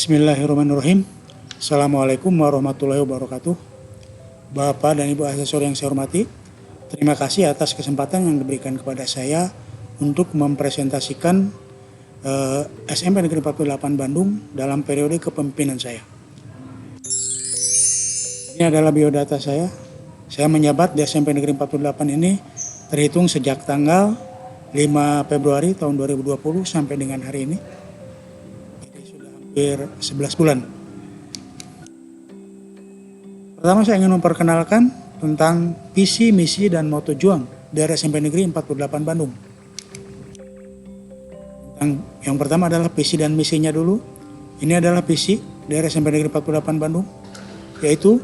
Bismillahirrahmanirrahim. Assalamualaikum warahmatullahi wabarakatuh. Bapak dan Ibu Asesor yang saya hormati, terima kasih atas kesempatan yang diberikan kepada saya untuk mempresentasikan SMP Negeri 48 Bandung dalam periode kepemimpinan saya. Ini adalah biodata saya. Saya menjabat di SMP Negeri 48 ini terhitung sejak tanggal 5 Februari tahun 2020 sampai dengan hari ini. Hampir 11 bulan. Pertama saya ingin memperkenalkan tentang visi, misi, dan moto juang dari SMP Negeri 48 Bandung. Yang pertama adalah visi dan misinya dulu. Ini adalah visi dari SMP Negeri 48 Bandung, yaitu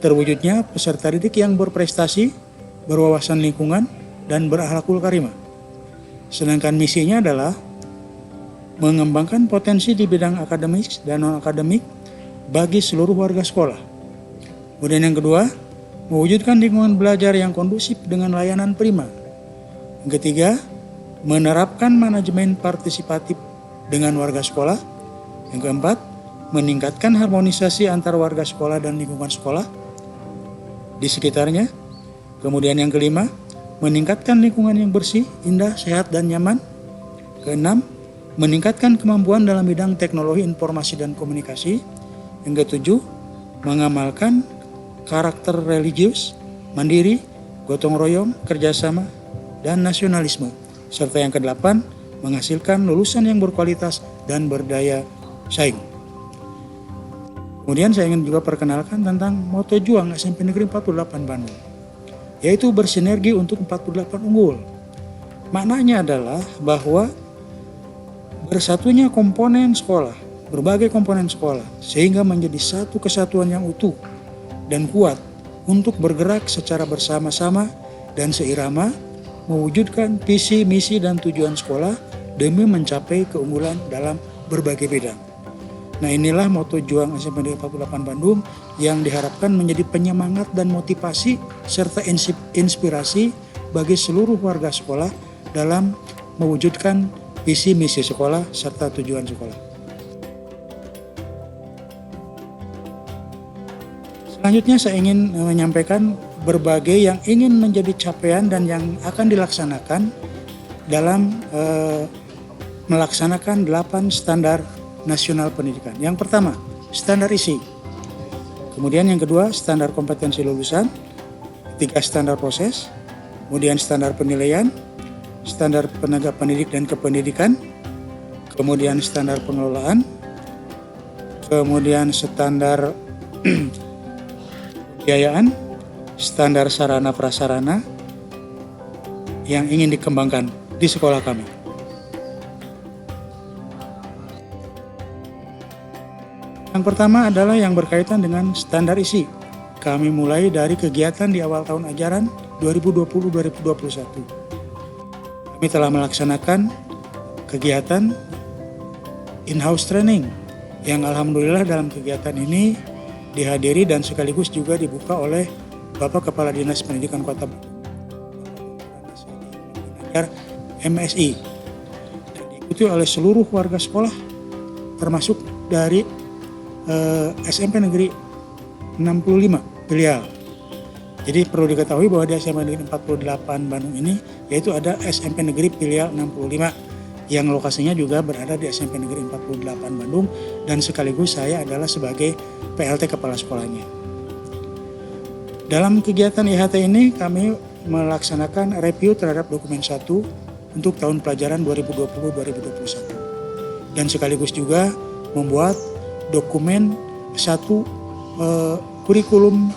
terwujudnya peserta didik yang berprestasi, berwawasan lingkungan, dan berakhlakul karimah. Sedangkan misinya adalah mengembangkan potensi di bidang akademik dan non-akademik bagi seluruh warga sekolah. Kemudian yang kedua, mewujudkan lingkungan belajar yang kondusif dengan layanan prima. Yang ketiga, menerapkan manajemen partisipatif dengan warga sekolah. Yang keempat, meningkatkan harmonisasi antar warga sekolah dan lingkungan sekolah di sekitarnya. Kemudian yang kelima, meningkatkan lingkungan yang bersih, indah, sehat, dan nyaman. Keenam, meningkatkan kemampuan dalam bidang teknologi informasi dan komunikasi. Yang ketujuh, mengamalkan karakter religius, mandiri, gotong royong, kerjasama, dan nasionalisme. Serta yang kedelapan, menghasilkan lulusan yang berkualitas dan berdaya saing. Kemudian saya ingin juga perkenalkan tentang moto juang SMP Negeri 48 Bandung, yaitu bersinergi untuk 48 unggul. Maknanya adalah bahwa bersatunya komponen sekolah, berbagai komponen sekolah, sehingga menjadi satu kesatuan yang utuh dan kuat untuk bergerak secara bersama-sama dan seirama, mewujudkan visi, misi, dan tujuan sekolah demi mencapai keunggulan dalam berbagai bidang. Nah, inilah moto juang SMP Negeri 48 Bandung yang diharapkan menjadi penyemangat dan motivasi serta inspirasi bagi seluruh warga sekolah dalam mewujudkan visi misi sekolah serta tujuan sekolah. Selanjutnya saya ingin menyampaikan berbagai yang ingin menjadi capaian dan yang akan dilaksanakan dalam melaksanakan 8 standar nasional pendidikan. Yang pertama, standar isi. Kemudian yang kedua, standar kompetensi lulusan. Ketiga, standar proses. Kemudian standar penilaian, standar penegak pendidik dan kependidikan, kemudian standar pengelolaan, kemudian standar pembiayaan, standar sarana prasarana yang ingin dikembangkan di sekolah kami. Yang pertama adalah yang berkaitan dengan standar isi. Kami mulai dari kegiatan di awal tahun ajaran 2020-2021. Kami telah melaksanakan kegiatan in-house training yang alhamdulillah dalam kegiatan ini dihadiri dan sekaligus juga dibuka oleh Bapak Kepala Dinas Pendidikan Kota Bandung, MSI, dan diikuti oleh seluruh warga sekolah termasuk dari SMP Negeri 65 filial. Jadi perlu diketahui bahwa di SMP Negeri 48 Bandung ini yaitu ada SMP Negeri filial 65 yang lokasinya juga berada di SMP Negeri 48 Bandung dan sekaligus saya adalah sebagai PLT kepala sekolahnya. Dalam kegiatan IHT ini kami melaksanakan review terhadap dokumen 1 untuk tahun pelajaran 2020-2021 dan sekaligus juga membuat dokumen 1 kurikulum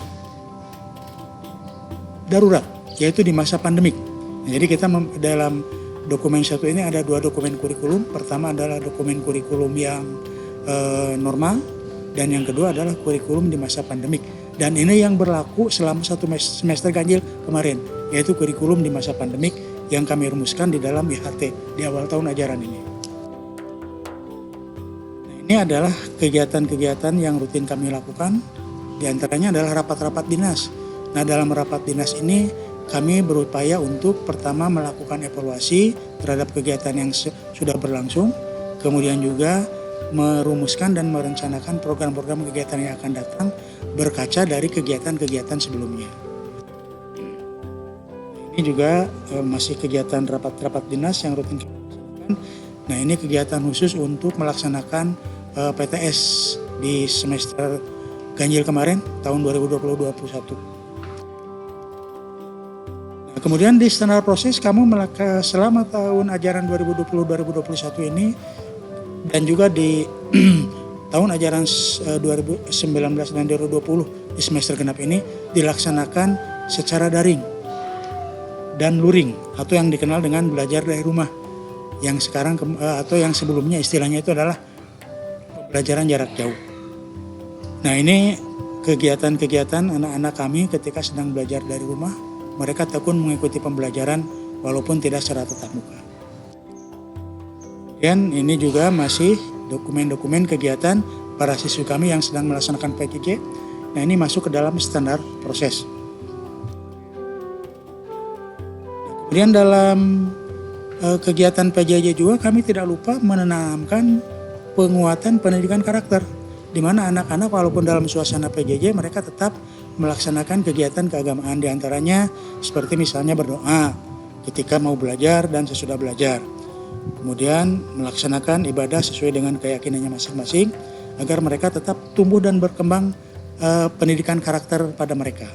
darurat, yaitu di masa pandemik. Jadi kita dalam dokumen 1 ini ada 2 dokumen kurikulum. Pertama adalah dokumen kurikulum yang normal dan yang kedua adalah kurikulum di masa pandemik. Dan ini yang berlaku selama 1 semester ganjil kemarin, yaitu kurikulum di masa pandemik yang kami rumuskan di dalam IHT di awal tahun ajaran ini. Nah, ini adalah kegiatan-kegiatan yang rutin kami lakukan. Di antaranya adalah rapat-rapat dinas. Nah, dalam rapat dinas ini kami berupaya untuk pertama melakukan evaluasi terhadap kegiatan yang sudah berlangsung, kemudian juga merumuskan dan merencanakan program-program kegiatan yang akan datang berkaca dari kegiatan-kegiatan sebelumnya. Ini juga masih kegiatan rapat-rapat dinas yang rutin kita laksanakan. Nah, ini kegiatan khusus untuk melaksanakan PTS di semester ganjil kemarin tahun 2020-2021. Nah, kemudian di standar proses kamu selama tahun ajaran 2020-2021 ini dan juga di tahun ajaran 2019 dan 2020 di semester genap ini dilaksanakan secara daring dan luring atau yang dikenal dengan belajar dari rumah, yang sekarang atau yang sebelumnya istilahnya itu adalah pembelajaran jarak jauh. Nah, ini kegiatan-kegiatan anak-anak kami ketika sedang belajar dari rumah, mereka tekun mengikuti pembelajaran walaupun tidak secara tatap muka. Dan ini juga masih dokumen-dokumen kegiatan para siswi kami yang sedang melaksanakan PJJ. Nah, ini masuk ke dalam standar proses. Kemudian dalam kegiatan PJJ juga kami tidak lupa menanamkan penguatan pendidikan karakter, di mana anak-anak walaupun dalam suasana PJJ mereka tetap melaksanakan kegiatan keagamaan, diantaranya seperti misalnya berdoa ketika mau belajar dan sesudah belajar. Kemudian melaksanakan ibadah sesuai dengan keyakinannya masing-masing agar mereka tetap tumbuh dan berkembang pendidikan karakter pada mereka.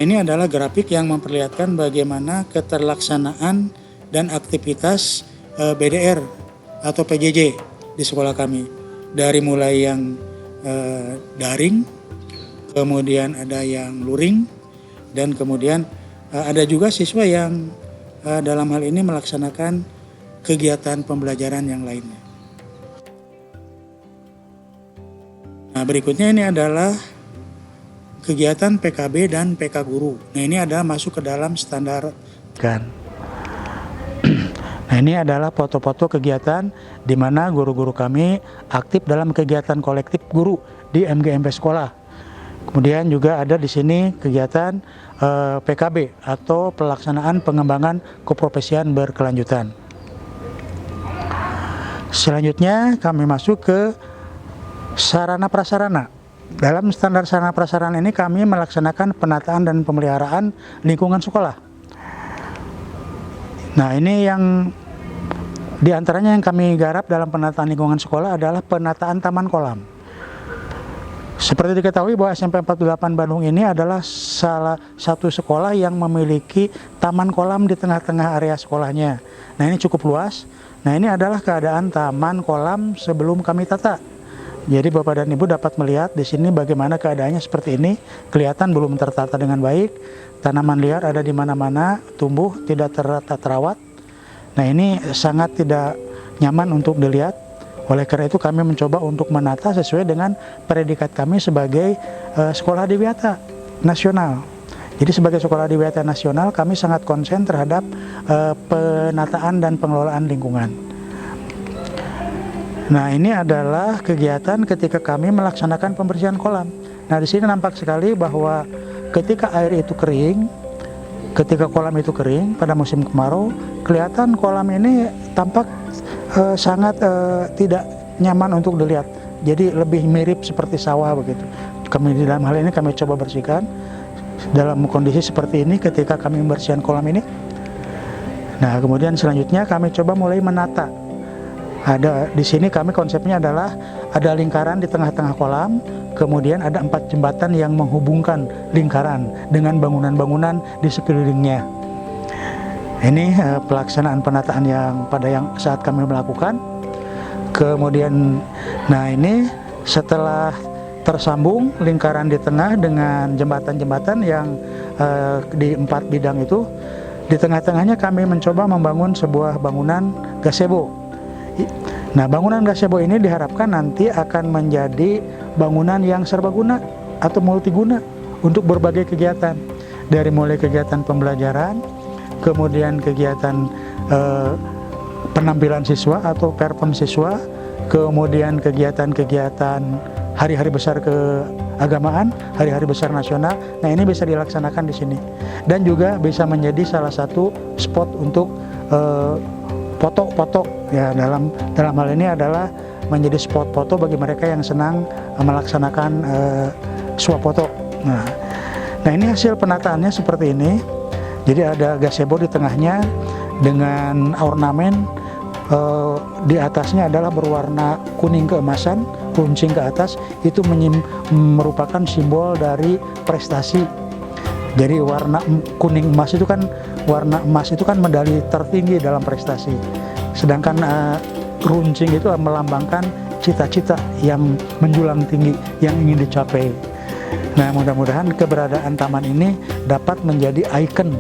Ini adalah grafik yang memperlihatkan bagaimana keterlaksanaan dan aktivitas BDR atau PJJ di sekolah kami. Dari mulai yang daring, kemudian ada yang luring, dan kemudian ada juga siswa yang dalam hal ini melaksanakan kegiatan pembelajaran yang lainnya. Nah, berikutnya ini adalah kegiatan PKB dan PK guru. Nah, ini adalah masuk ke dalam standar kan. Nah, ini adalah foto-foto kegiatan di mana guru-guru kami aktif dalam kegiatan kolektif guru di MGMP sekolah. Kemudian juga ada di sini kegiatan PKB atau pelaksanaan pengembangan keprofesian berkelanjutan. Selanjutnya kami masuk ke sarana prasarana. Dalam standar sarana prasarana ini kami melaksanakan penataan dan pemeliharaan lingkungan sekolah. Nah, ini yang diantaranya yang kami garap dalam penataan lingkungan sekolah adalah penataan taman kolam. Seperti diketahui bahwa SMP 48 Bandung ini adalah salah satu sekolah yang memiliki taman kolam di tengah-tengah area sekolahnya. Nah, ini cukup luas. Nah, ini adalah keadaan taman kolam sebelum kami tata. Jadi Bapak dan Ibu dapat melihat di sini bagaimana keadaannya seperti ini. Kelihatan belum tertata dengan baik. Tanaman liar ada di mana-mana, tumbuh tidak terawat. Nah, ini sangat tidak nyaman untuk dilihat. Oleh karena itu kami mencoba untuk menata sesuai dengan predikat kami sebagai sekolah adiwiyata nasional. Jadi sebagai sekolah adiwiyata nasional kami sangat konsen terhadap penataan dan pengelolaan lingkungan. Nah, ini adalah kegiatan ketika kami melaksanakan pembersihan kolam. Nah, di sini nampak sekali bahwa ketika air itu kering, ketika kolam itu kering pada musim kemarau, kelihatan kolam ini tampak sangat tidak nyaman untuk dilihat. Jadi lebih mirip seperti sawah begitu. Kami di dalam hal ini kami coba bersihkan dalam kondisi seperti ini ketika kami membersihkan kolam ini. Nah, kemudian selanjutnya kami coba mulai menata. Ada di sini kami konsepnya adalah ada lingkaran di tengah-tengah kolam, kemudian ada 4 jembatan yang menghubungkan lingkaran dengan bangunan-bangunan di sekelilingnya. Ini pelaksanaan penataan yang saat kami melakukan. Kemudian, nah ini setelah tersambung lingkaran di tengah dengan jembatan-jembatan yang di 4 bidang itu, di tengah-tengahnya kami mencoba membangun sebuah bangunan gazebo. Nah, bangunan gazebo ini diharapkan nanti akan menjadi bangunan yang serbaguna atau multiguna untuk berbagai kegiatan, dari mulai kegiatan pembelajaran, kemudian kegiatan penampilan siswa atau perform siswa, kemudian kegiatan-kegiatan hari-hari besar keagamaan, hari-hari besar nasional. Nah, ini bisa dilaksanakan di sini dan juga bisa menjadi salah satu spot untuk foto-foto ya, dalam hal ini adalah menjadi spot foto bagi mereka yang senang melaksanakan swafoto. Nah ini hasil penataannya seperti ini. Jadi ada gazebo di tengahnya dengan ornamen di atasnya adalah berwarna kuning keemasan, runcing ke atas, itu merupakan simbol dari prestasi. Jadi warna kuning emas itu kan, warna emas itu kan medali tertinggi dalam prestasi. Sedangkan runcing itu melambangkan cita-cita yang menjulang tinggi yang ingin dicapai. Nah mudah-mudahan keberadaan taman ini dapat menjadi ikon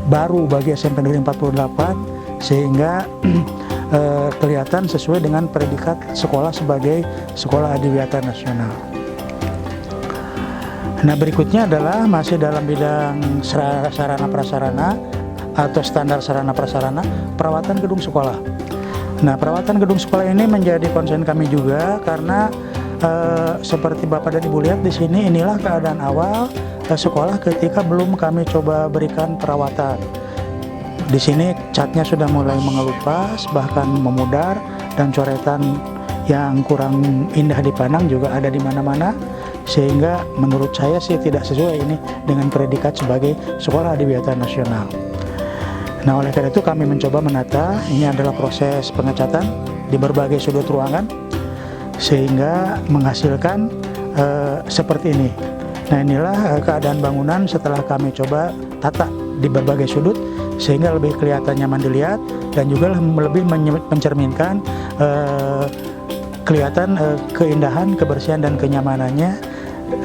baru bagi SMP Negeri 48 sehingga kelihatan sesuai dengan predikat sekolah sebagai sekolah adiwiyata nasional. Nah berikutnya adalah masih dalam bidang sarana prasarana atau standar sarana prasarana perawatan gedung sekolah. Nah perawatan gedung sekolah ini menjadi konsen kami juga karena seperti Bapak dan Ibu lihat di sini, inilah keadaan awal sekolah ketika belum kami coba berikan perawatan. Di sini catnya sudah mulai mengelupas, bahkan memudar, dan coretan yang kurang indah dipandang juga ada di mana-mana, sehingga menurut saya sih tidak sesuai ini dengan predikat sebagai sekolah adiwiyata nasional. Nah oleh karena itu kami mencoba menata, ini adalah proses pengecatan di berbagai sudut ruangan sehingga menghasilkan seperti ini. Nah inilah keadaan bangunan setelah kami coba tata di berbagai sudut sehingga lebih kelihatan nyaman dilihat dan juga lebih mencerminkan kelihatan keindahan, kebersihan dan kenyamanannya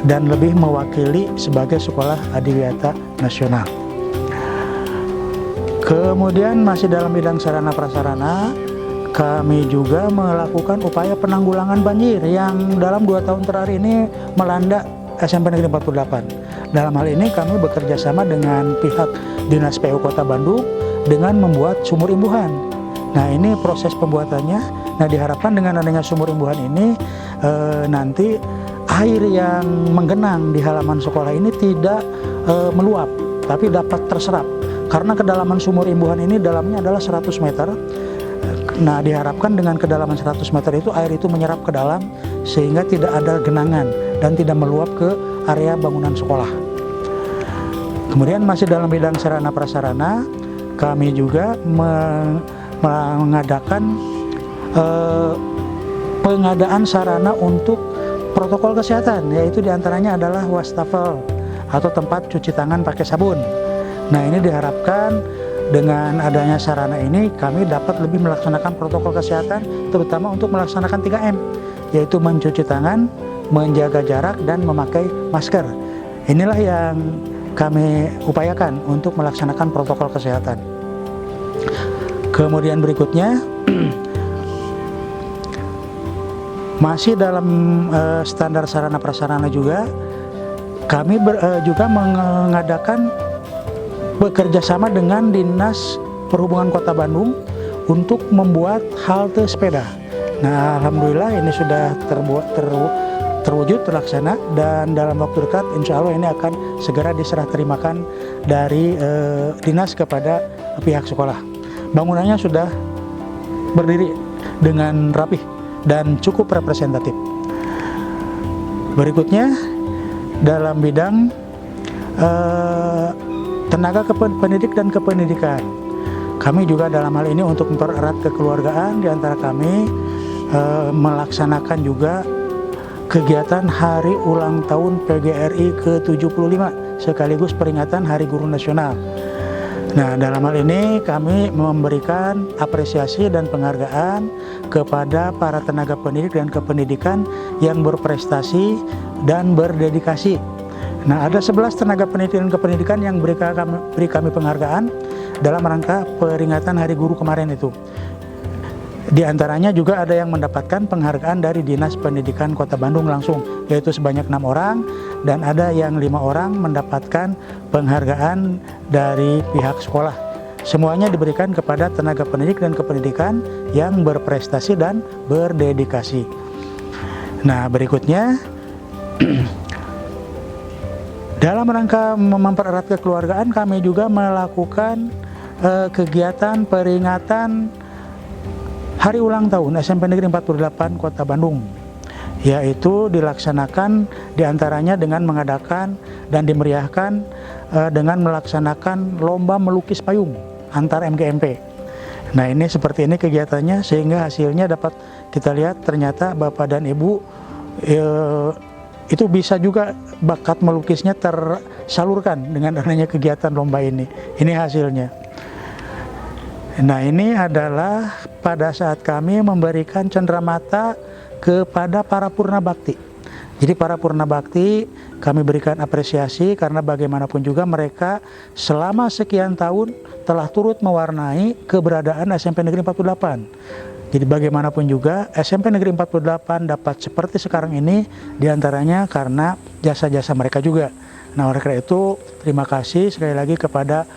dan lebih mewakili sebagai sekolah adiwiyata nasional. Kemudian masih dalam bidang sarana prasarana, kami juga melakukan upaya penanggulangan banjir yang dalam 2 tahun terakhir ini melanda SMP Negeri 48. Dalam hal ini kami bekerja sama dengan pihak Dinas PU Kota Bandung dengan membuat sumur imbuhan. Nah ini proses pembuatannya. Nah diharapkan dengan adanya sumur imbuhan ini nanti air yang menggenang di halaman sekolah ini tidak meluap, tapi dapat terserap. Karena kedalaman sumur imbuhan ini dalamnya adalah 100 meter. Nah diharapkan dengan kedalaman 100 meter itu air itu menyerap ke dalam sehingga tidak ada genangan dan tidak meluap ke area bangunan sekolah. Kemudian masih dalam bidang sarana prasarana, kami juga mengadakan pengadaan sarana untuk protokol kesehatan, yaitu diantaranya adalah wastafel atau tempat cuci tangan pakai sabun. Nah ini diharapkan dengan adanya sarana ini kami dapat lebih melaksanakan protokol kesehatan, terutama untuk melaksanakan 3M, yaitu mencuci tangan, menjaga jarak, dan memakai masker. Inilah yang kami upayakan untuk melaksanakan protokol kesehatan. Kemudian berikutnya, masih dalam standar sarana prasarana juga, kami juga mengadakan bekerja sama dengan Dinas Perhubungan Kota Bandung untuk membuat halte sepeda. Nah, alhamdulillah ini sudah terwujud, terlaksana, dan dalam waktu dekat insya Allah ini akan segera diserah terimakan dari dinas kepada pihak sekolah. Bangunannya sudah berdiri dengan rapih dan cukup representatif. Berikutnya dalam bidang tenaga pendidik dan kependidikan, kami juga dalam hal ini untuk mempererat kekeluargaan di antara kami melaksanakan juga kegiatan Hari Ulang Tahun PGRI ke-75 sekaligus peringatan Hari Guru Nasional. Nah, dalam hal ini kami memberikan apresiasi dan penghargaan kepada para tenaga pendidik dan kependidikan yang berprestasi dan berdedikasi. Nah, ada 11 tenaga pendidik dan kependidikan yang beri kami penghargaan dalam rangka peringatan Hari Guru kemarin itu. Di antaranya juga ada yang mendapatkan penghargaan dari Dinas Pendidikan Kota Bandung langsung, yaitu sebanyak 6 orang, dan ada yang 5 orang mendapatkan penghargaan dari pihak sekolah. Semuanya diberikan kepada tenaga pendidik dan kependidikan yang berprestasi dan berdedikasi. Nah, berikutnya dalam rangka mempererat kekeluargaan, kami juga melakukan kegiatan peringatan hari ulang tahun SMP Negeri 48 Kota Bandung, yaitu dilaksanakan diantaranya dengan mengadakan dan dimeriahkan dengan melaksanakan lomba melukis payung antar MGMP. Nah, ini seperti ini kegiatannya, sehingga hasilnya dapat kita lihat ternyata Bapak dan Ibu itu bisa juga bakat melukisnya tersalurkan dengan adanya kegiatan lomba ini. Ini hasilnya. Nah, ini adalah pada saat kami memberikan cenderamata kepada para purna bakti. Jadi para purna bakti kami berikan apresiasi karena bagaimanapun juga mereka selama sekian tahun telah turut mewarnai keberadaan SMP Negeri 48. Jadi bagaimanapun juga SMP Negeri 48 dapat seperti sekarang ini diantaranya karena jasa-jasa mereka juga. Nah, oleh karena itu terima kasih sekali lagi kepada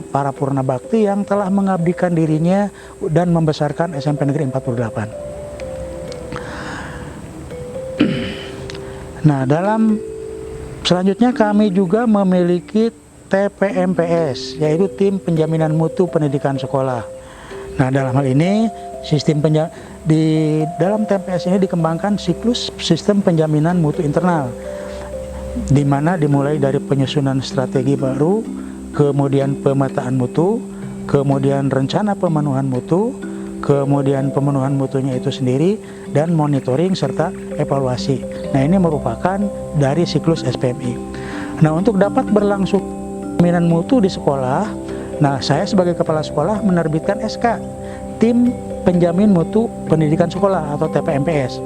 para purna bakti yang telah mengabdikan dirinya dan membesarkan SMP Negeri 48. Nah, dalam selanjutnya kami juga memiliki TPMPS, yaitu Tim Penjaminan Mutu Pendidikan Sekolah. Nah, dalam hal ini di dalam TPMPS ini dikembangkan siklus sistem penjaminan mutu internal, di mana dimulai dari penyusunan strategi baru, kemudian pemetaan mutu, kemudian rencana pemenuhan mutu, kemudian pemenuhan mutunya itu sendiri, dan monitoring serta evaluasi. Nah, ini merupakan dari siklus SPMI. Nah, untuk dapat berlangsung jaminan mutu di sekolah, nah saya sebagai kepala sekolah menerbitkan SK Tim Penjamin Mutu Pendidikan Sekolah atau TPMPS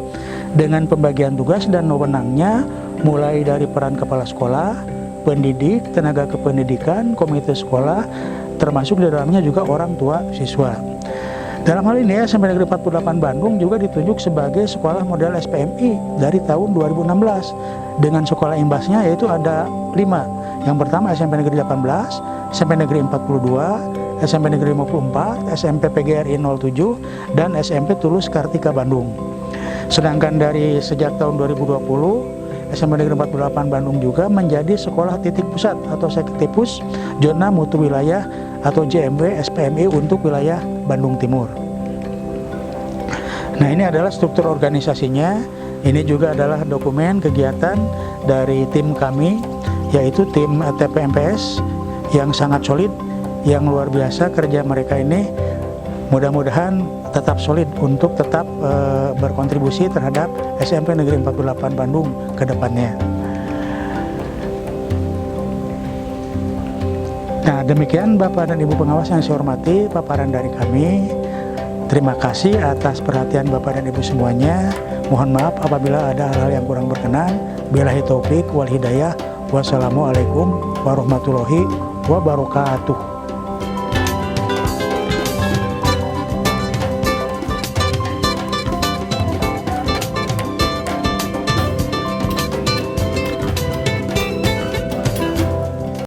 dengan pembagian tugas dan wewenangnya mulai dari peran kepala sekolah, pendidik, tenaga kependidikan, komite sekolah, termasuk di dalamnya juga orang tua siswa. Dalam hal ini SMP Negeri 48 Bandung juga ditunjuk sebagai sekolah model SPMI dari tahun 2016 dengan sekolah imbasnya, yaitu ada 5. Yang pertama SMP Negeri 18, SMP Negeri 42, SMP Negeri 54, SMP PGRI 07, dan SMP Tulus Kartika Bandung. Sedangkan dari sejak tahun 2020 SMP Negeri 48 Bandung juga menjadi sekolah titik pusat atau Sektipus Zona Mutu Wilayah atau JMW SPMI untuk wilayah Bandung Timur. Nah, ini adalah struktur organisasinya. Ini juga adalah dokumen kegiatan dari tim kami, yaitu tim TPMPS yang sangat solid, yang luar biasa kerja mereka ini. Mudah-mudahan tetap solid untuk tetap berkontribusi terhadap SMP Negeri 48 Bandung ke depannya. Nah, demikian Bapak dan Ibu pengawas yang saya hormati paparan dari kami. Terima kasih atas perhatian Bapak dan Ibu semuanya. Mohon maaf apabila ada hal-hal yang kurang berkenan. Billahi taufik wal hidayah. Wassalamualaikum warahmatullahi wabarakatuh.